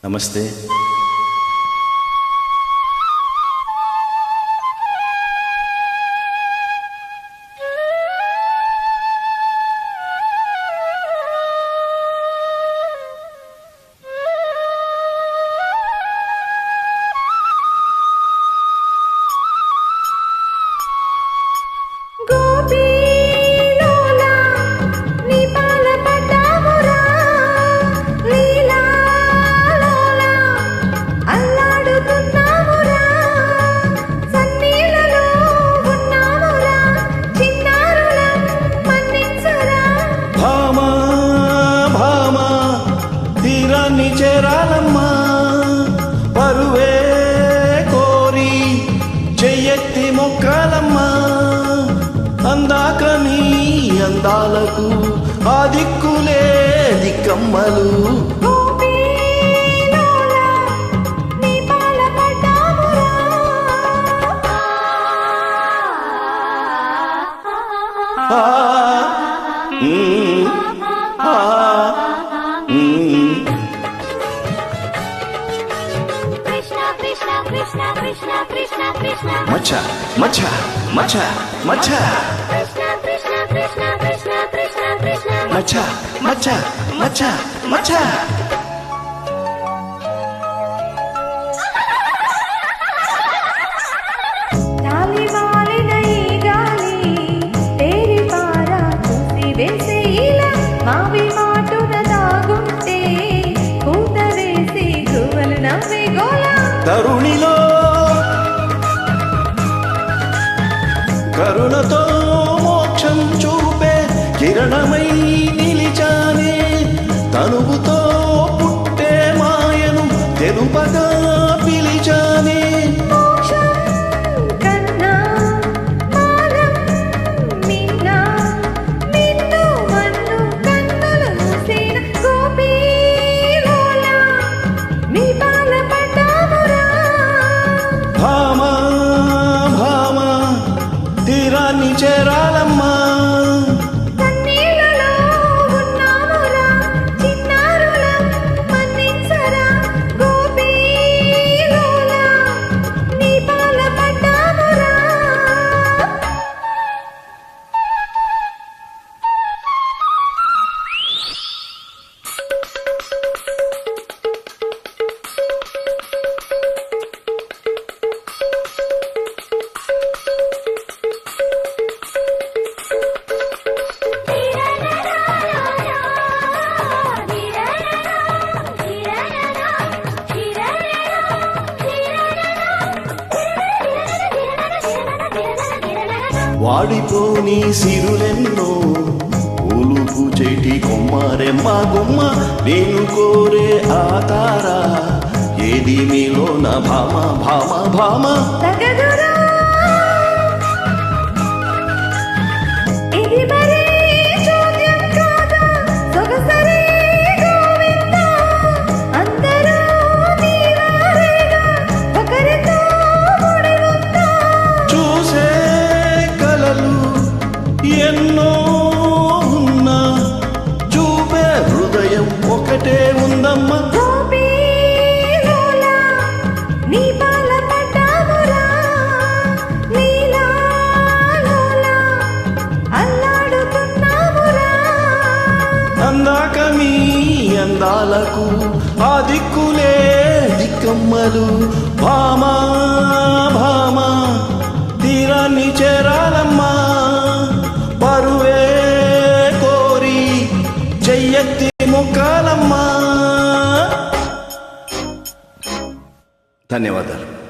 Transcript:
నమస్తే. చేరాలమ్మా పరువే కోరి చెయ్యెత్తి మొక్కాలమ్మా అందాక నీ అందాలకు ఆ దిక్కులే దిక్కమ్మలు మచ్చ మచ్చ మచ్చ మచ్చ మచ్చ మచ్చ మచ్చ మచ్చ తరుణిలో కరుణతో మోక్షం చూపే కిరణమై నిలిచానే తనువుతో పుట్టే మాయను తెలుపగా పిలిచానే చేరాలమ్మా వాడిపోని సిరులెన్నో పూలుపు చెటి కొమ్మారెమ్మ గుమ్మ నేను కోరే ఆ తారా ఏది మీలో నా భామ భామ భామ ఎన్నో ఉన్నా చూపే హృదయం ఒకటే ఉందమ్మా అందాక మీ అందాలకు ఆ దిక్కులే దిక్కమ్మలు భామా భామా తీరాన్ని చేరాలమ్మా పరువే కోరి చెయ్యెత్తి మొక్కాలమ్మా. ధన్యవాదాలు.